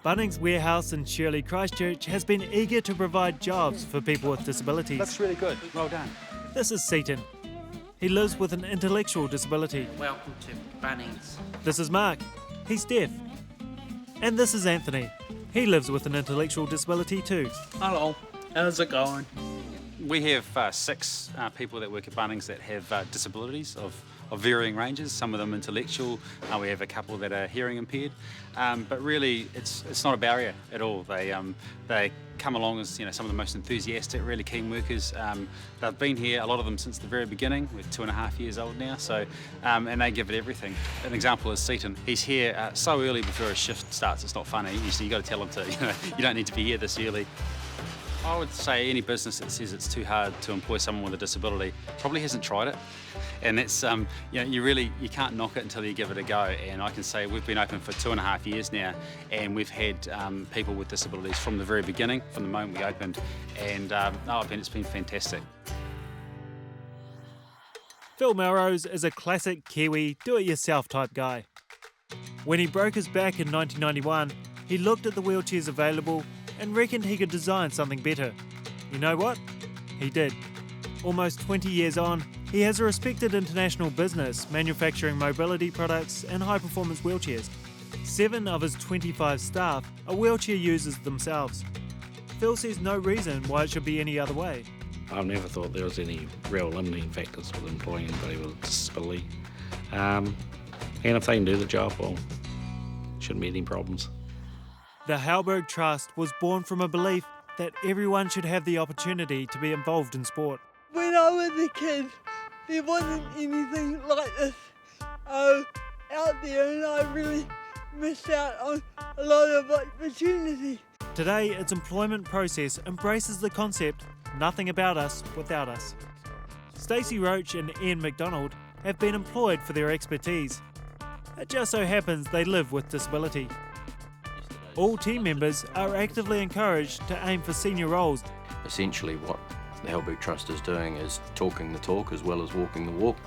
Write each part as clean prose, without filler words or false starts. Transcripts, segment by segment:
Bunnings Warehouse in Shirley, Christchurch has been eager to provide jobs for people with disabilities. Looks really good. Well done. This is Seaton. He lives with an intellectual disability. Welcome to Bunnings. This is Mark. He's deaf. And this is Anthony. He lives with an intellectual disability too. Hello, how's it going? We have 6 people that work at Bunnings that have disabilities of varying ranges, some of them intellectual. We have a couple that are hearing impaired, but really it's not a barrier at all. They come along as some of the most enthusiastic, really keen workers. They've been here, a lot of them, since the very beginning. We're 2.5 years old now, so and they give it everything. An example is Seaton. He's here so early before his shift starts. It's not funny. You got to tell him to. You don't need to be here this early. I would say any business that says it's too hard to employ someone with a disability probably hasn't tried it, and that's you can't knock it until you give it a go. And I can say we've been open for 2.5 years now, and we've had people with disabilities from the very beginning, from the moment we opened, and it's been fantastic. Phil Melrose is a classic Kiwi do-it-yourself type guy. When he broke his back in 1991, he looked at the wheelchairs available and reckoned he could design something better. You know what? He did. Almost 20 years on, he has a respected international business manufacturing mobility products and high-performance wheelchairs. 7 of his 25 staff are wheelchair users themselves. Phil sees no reason why it should be any other way. I've never thought there was any real limiting factors with employing anybody with a disability. And if they can do the job, well, shouldn't be any problems. The Halberg Trust was born from a belief that everyone should have the opportunity to be involved in sport. When I was a kid, there wasn't anything like this out there, and I really missed out on a lot of opportunity. Today, its employment process embraces the concept, nothing about us without us. Stacey Roach and Ian McDonald have been employed for their expertise. It just so happens they live with disability. All team members are actively encouraged to aim for senior roles. Essentially what the Halberg Trust is doing is talking the talk as well as walking the walk.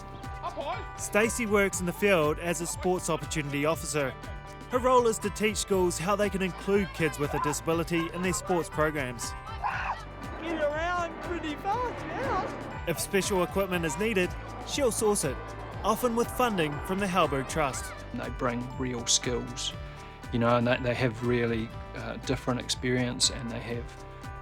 Stacey works in the field as a sports opportunity officer. Her role is to teach schools how they can include kids with a disability in their sports programs. Get around pretty fast now. If special equipment is needed, she'll source it, often with funding from the Halberg Trust. They bring real skills, and they have really different experience, and they have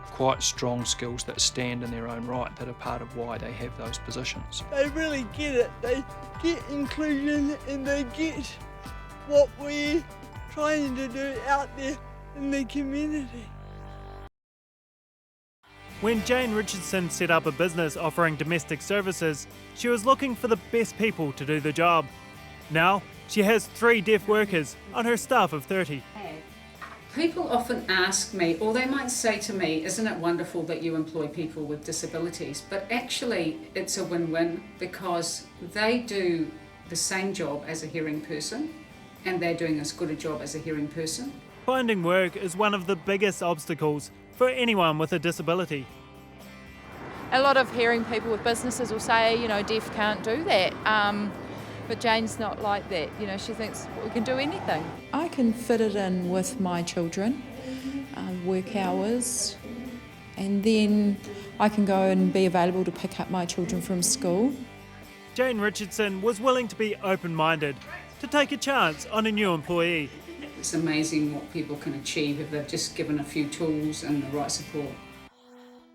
quite strong skills that stand in their own right, that are part of why they have those positions. They really get it. They get inclusion, and they get what we're trying to do out there in the community. When Jane Richardson set up a business offering domestic services, she was looking for the best people to do the job. Now, she has 3 deaf workers on her staff of 30. People often ask me, or they might say to me, isn't it wonderful that you employ people with disabilities? But actually, it's a win-win, because they do the same job as a hearing person, and they're doing as good a job as a hearing person. Finding work is one of the biggest obstacles for anyone with a disability. A lot of hearing people with businesses will say, deaf can't do that. But Jane's not like that. She thinks we can do anything. I can fit it in with my children, work hours, and then I can go and be available to pick up my children from school. Jane Richardson was willing to be open-minded, to take a chance on a new employee. It's amazing what people can achieve if they've just given a few tools and the right support.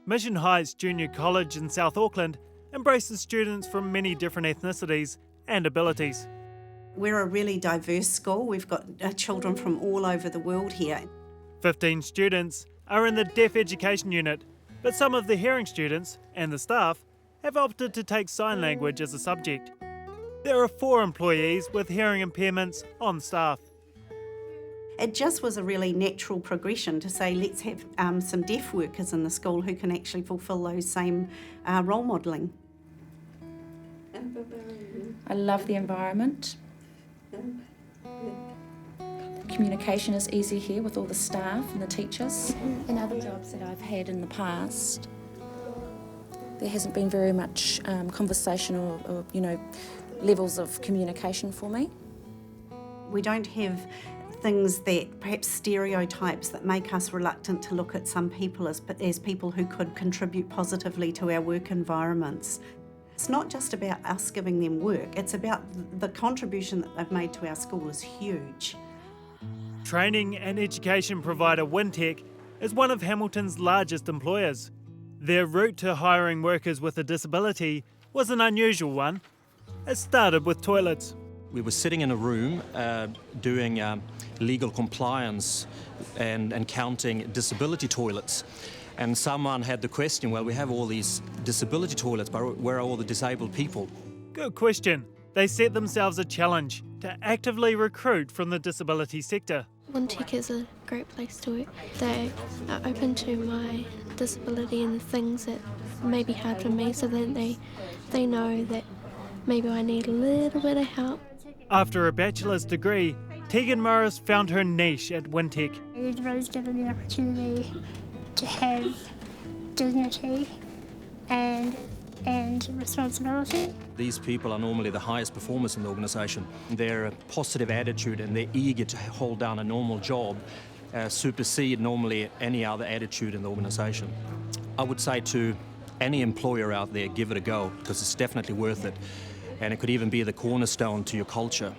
Mission Heights Junior College in South Auckland embraces students from many different ethnicities and abilities. We're a really diverse school. We've got children from all over the world here. 15 students are in the Deaf Education Unit, but some of the hearing students and the staff have opted to take sign language as a subject. There are 4 employees with hearing impairments on staff. It just was a really natural progression to say, let's have some deaf workers in the school who can actually fulfil those same role modelling. I love the environment. Communication is easy here with all the staff and the teachers. In other jobs that I've had in the past, there hasn't been very much conversation or levels of communication for me. We don't have things that perhaps stereotypes that make us reluctant to look at some people as people who could contribute positively to our work environments. It's not just about us giving them work, it's about the contribution that they've made to our school is huge. Training and education provider Wintec is one of Hamilton's largest employers. Their route to hiring workers with a disability was an unusual one. It started with toilets. We were sitting in a room doing legal compliance and counting disability toilets. And someone had the question, well, we have all these disability toilets, but where are all the disabled people? Good question. They set themselves a challenge to actively recruit from the disability sector. Wintec is a great place to work. They are open to my disability and things that may be hard for me, so that they know that maybe I need a little bit of help. After a bachelor's degree, Tegan Morris found her niche at Wintec. I was given the opportunity to have dignity and responsibility. These people are normally the highest performers in the organisation. Their positive attitude and they're eager to hold down a normal job supersede normally any other attitude in the organisation. I would say to any employer out there, give it a go, because it's definitely worth it. And it could even be the cornerstone to your culture.